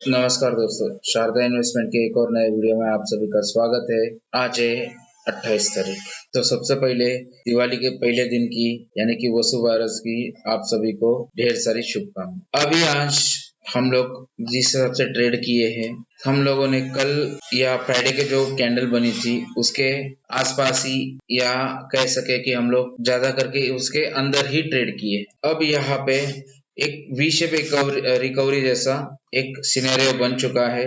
नमस्कार दोस्तों, शारदा इन्वेस्टमेंट के एक और नए वीडियो में आप सभी का स्वागत है। आज है 28 तारीख। तो सबसे पहले दिवाली के पहले दिन की यानी कि वसुबारस की आप सभी को ढेर सारी शुभकामनाएं। अभी आज हम लोग जिस हिसाब से ट्रेड किए हैं, हम लोगों ने कल या फ्राइडे के जो कैंडल बनी थी उसके आसपास ही या कह सके कि हम लोग ज्यादा करके उसके अंदर ही ट्रेड किए। अब यहाँ पे एक वी शेप रिकवरी जैसा एक सिनेरियो बन चुका है।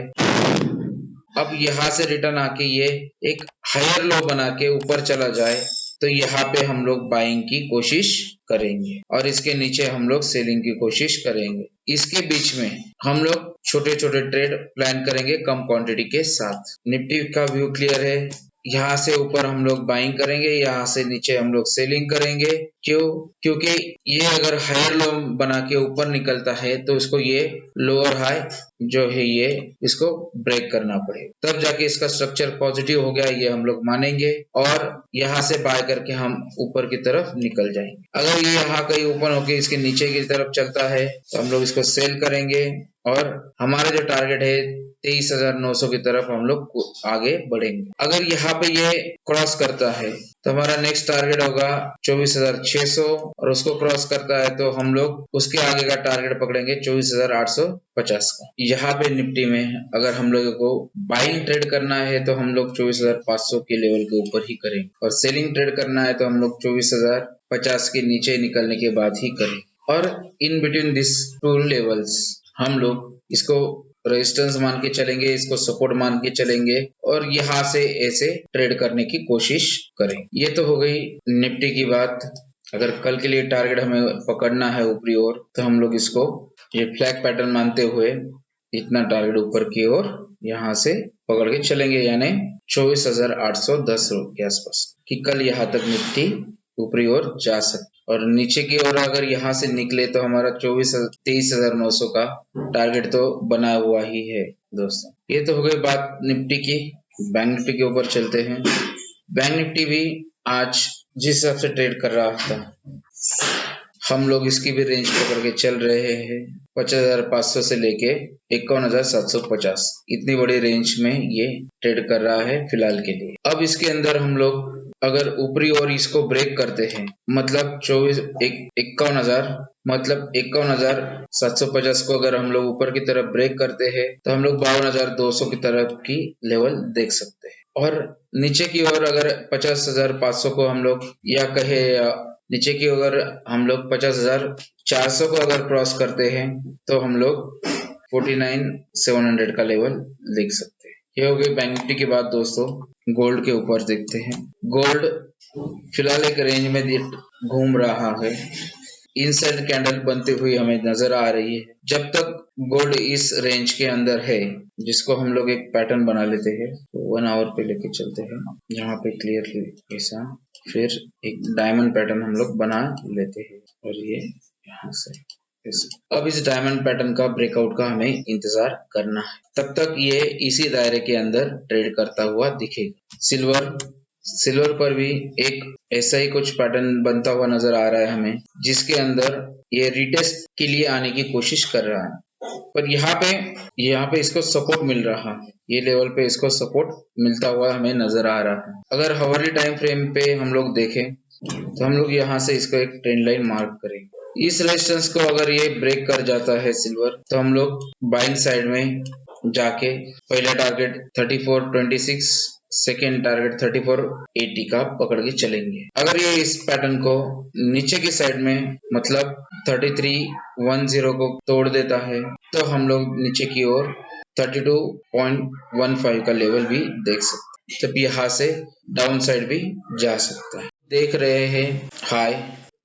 अब यहाँ से रिटर्न आके ये एक हायर लो बना के ऊपर चला जाए तो यहाँ पे हम लोग बाइंग की कोशिश करेंगे और इसके नीचे हम लोग सेलिंग की कोशिश करेंगे। इसके बीच में हम लोग छोटे छोटे ट्रेड प्लान करेंगे कम क्वांटिटी के साथ। निफ्टी का व्यू क्लियर है। यहाँ से ऊपर हम लोग बाइंग करेंगे, यहाँ से नीचे हम लोग सेलिंग करेंगे। क्योंकि ये अगर हायर लो बना के ऊपर निकलता है तो इसको ये लोअर हाई जो है ये इसको ब्रेक करना पड़ेगा, तब जाके इसका स्ट्रक्चर पॉजिटिव हो गया ये हम लोग मानेंगे और यहाँ से बाय करके हम ऊपर की तरफ निकल जाएंगे। अगर ये यहाँ कहीं ओपन होके इसके नीचे की तरफ चलता है तो हम लोग इसको सेल करेंगे और हमारा जो टारगेट है 23,900 की तरफ हम लोग आगे बढ़ेंगे। अगर यहाँ पे ये क्रॉस करता है तो हमारा नेक्स्ट टारगेट होगा 24,600 और उसको क्रॉस करता है तो हम लोग उसके आगे का टारगेट पकड़ेंगे 24,850 का। यहाँ पे निफ्टी में अगर हम लोगों को बाइंग ट्रेड करना है तो हम लोग 24,500 के लेवल के ऊपर ही करेंगे और सेलिंग ट्रेड करना है तो हम लोग 24,050 के नीचे निकलने के बाद ही करें। और in between this two levels हम लोग इसको रेजिस्टेंस मान के चलेंगे, इसको सपोर्ट मान के चलेंगे और यहाँ से ऐसे ट्रेड करने की कोशिश करें। ये तो हो गई निफ्टी की बात। अगर कल के लिए टारगेट हमें पकड़ना है ऊपरी ओर तो हम लोग इसको ये फ्लैग पैटर्न मानते हुए इतना टारगेट ऊपर की ओर यहाँ से पकड़ के चलेंगे, यानी 24,810 के आसपास कि कल यहाँ तक निफ्टी ऊपरी ओर जा सकते और नीचे की ओर अगर यहाँ से निकले तो हमारा 23,900 का टारगेट तो बना हुआ ही है दोस्तों। ये तो हो गई बात निफ्टी की। बैंक निफ्टी के ऊपर चलते हैं। बैंक निफ्टी भी आज जिस हिसाब से ट्रेड कर रहा था हम लोग इसकी भी रेंज पकड़ के चल रहे हैं। 50,500 से लेके 51,750 इतनी बड़ी रेंज में ये ट्रेड कर रहा है फिलहाल के लिए। अब इसके अंदर हम लोग अगर ऊपरी ओर इसको ब्रेक करते हैं मतलब 51,000 मतलब 51,750 को अगर हम लोग ऊपर की तरफ ब्रेक करते हैं तो हम लोग 52,200 की तरफ की लेवल देख सकते हैं। और नीचे की ओर अगर 50,500 को हम लोग या कहे नीचे की अगर हम लोग 50,400 को अगर क्रॉस करते हैं तो हम लोग 49,700 का लेवल देख सकते हैं। ये हो गई बैंक निफ्टी की बात दोस्तों। गोल्ड के ऊपर देखते हैं। गोल्ड फिलहाल एक रेंज में घूम रहा है। इनसाइड कैंडल बनती हुई हमें नजर आ रही है। जब तक गोल्ड इस रेंज के अंदर है, जिसको हम लोग एक पैटर्न बना लेते हैं तो 1 आवर पे लेके चलते हैं, यहाँ पे क्लियरली ऐसा, फिर एक डायमंड पैटर्न हम लोग बना लेते हैं और ये यहाँ से अब इस डायमंड पैटर्न का ब्रेकआउट का हमें इंतजार करना है। तब तक ये इसी दायरे के अंदर ट्रेड करता हुआ दिखेगा। सिल्वर पर भी एक ऐसा ही कुछ पैटर्न बनता हुआ नजर आ रहा है हमें, जिसके अंदर ये रिटेस्ट के लिए आने की कोशिश कर रहा है। पर यहाँ पे इसको सपोर्ट मिल रहा है। ये लेवल पे इसको सपोर्ट मिलता हुआ हमें नजर आ रहा है। अगर हावरली टाइम फ्रेम पे हम लोग देखें तो हम लोग यहाँ से इसको एक ट्रेंड लाइन मार्क करेंगे। इस रेजिस्टेंस को अगर ये ब्रेक कर जाता है सिल्वर तो हम लोग बाइंग साइड में जाके पहला टारगेट 3426, सेकेंड टारगेट 3480 का पकड़ के चलेंगे। अगर ये इस पैटर्न को नीचे की साइड में मतलब 3310 को तोड़ देता है तो हम लोग नीचे की ओर 32.15 का लेवल भी देख सकते हैं। तब यहाँ से डाउन साइड भी जा सकता है। देख रहे हैं high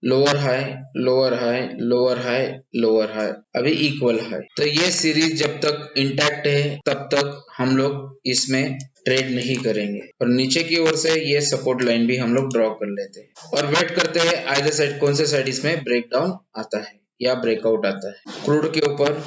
lower high lower high lower high lower high, अभी इक्वल हाई। तो ये सीरीज जब तक इंटैक्ट है तब तक हम लोग इसमें ट्रेड नहीं करेंगे और नीचे की ओर से ये सपोर्ट लाइन भी हम लोग ड्रॉ कर लेते हैं और वेट करते हैं आइदर साइड कौन से साइड इसमें ब्रेकडाउन आता है या ब्रेकआउट आता है। क्रूड के ऊपर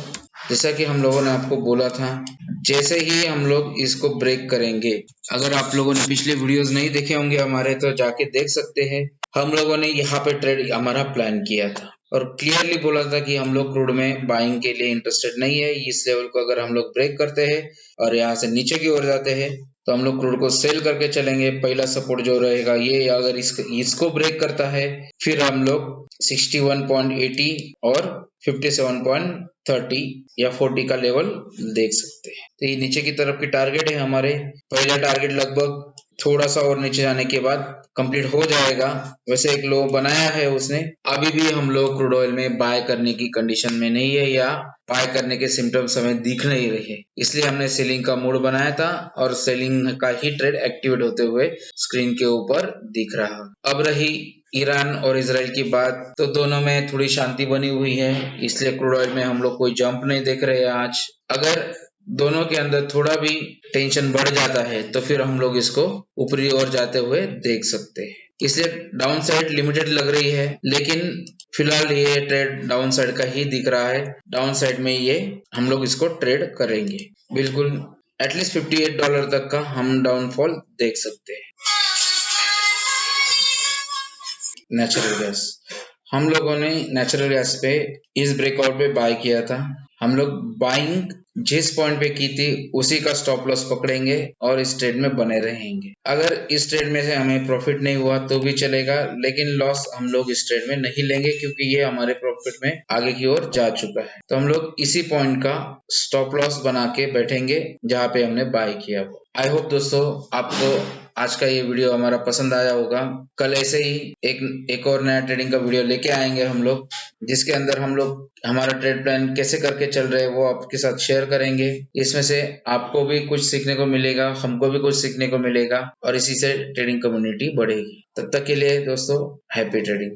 जैसा कि हम लोगों ने आपको बोला था, जैसे ही हम लोग इसको ब्रेक करेंगे, अगर आप लोगों ने पिछले वीडियोस नहीं देखे होंगे हमारे तो जाके देख सकते हैं। हम लोगों ने यहाँ पे ट्रेड हमारा प्लान किया था और क्लियरली बोला था कि हम लोग क्रूड में बाइंग के लिए इंटरेस्टेड नहीं है। इस लेवल को अगर हम लोग ब्रेक करते हैं और यहाँ से नीचे की ओर जाते हैं तो हम लोग क्रूड को सेल करके चलेंगे। पहला सपोर्ट जो रहेगा ये, अगर इसको ब्रेक करता है फिर हम लोग 61.80 और 57.30 या 40 का लेवल देख सकते हैं। तो ये नीचे की तरफ की टारगेट है हमारे। पहला टारगेट लगभग थोड़ा सा और नीचे जाने के बाद कंप्लीट हो जाएगा। वैसे एक लो बनाया है उसने। अभी भी हम लोग क्रूड ऑयल में बाय करने की कंडीशन में नहीं है या बाय करने के सिम्टम्स हमें दिख नहीं रहे, इसलिए हमने सेलिंग का मूड बनाया था और सेलिंग का ही ट्रेड एक्टिवेट होते हुए स्क्रीन के ऊपर दिख रहा। अब रही ईरान और इजराइल की बात, तो दोनों में थोड़ी शांति बनी हुई है, इसलिए क्रूड ऑयल में हम लोग कोई जंप नहीं देख रहे आज। अगर दोनों के अंदर थोड़ा भी टेंशन बढ़ जाता है तो फिर हम लोग इसको ऊपरी ओर जाते हुए देख सकते हैं। इसलिए डाउन साइड लिमिटेड लग रही है, लेकिन फिलहाल ये ट्रेड डाउन साइड का ही दिख रहा है। डाउन साइड में ये हम लोग इसको ट्रेड करेंगे बिल्कुल। एटलीस्ट $58 तक का हम डाउनफॉल देख सकते हैं। नेचुरल गैस, हम लोगों ने नेचुरल गैस पे इस ब्रेकआउट पे बाय किया था। हम लोग बाइंग जिस पॉइंट पे की थी उसी का स्टॉप लॉस पकड़ेंगे और इस ट्रेड में बने रहेंगे। अगर इस ट्रेड में से हमें प्रॉफिट नहीं हुआ तो भी चलेगा, लेकिन लॉस हम लोग इस ट्रेड में नहीं लेंगे क्योंकि ये हमारे प्रॉफिट में आगे की ओर जा चुका है। तो हम लोग इसी पॉइंट का स्टॉप लॉस बना के बैठेंगे जहाँ पे हमने बाय किया हुआ। आई होप दोस्तों आपको आज का ये वीडियो हमारा पसंद आया होगा। कल ऐसे ही एक और नया ट्रेडिंग का वीडियो लेके आएंगे हम लोग, जिसके अंदर हम लोग हमारा ट्रेड प्लान कैसे करके चल रहे हैं वो आपके साथ शेयर करेंगे। इसमें से आपको भी कुछ सीखने को मिलेगा, हमको भी कुछ सीखने को मिलेगा और इसी से ट्रेडिंग कम्युनिटी बढ़ेगी। तब तक के लिए दोस्तों हैप्पी ट्रेडिंग।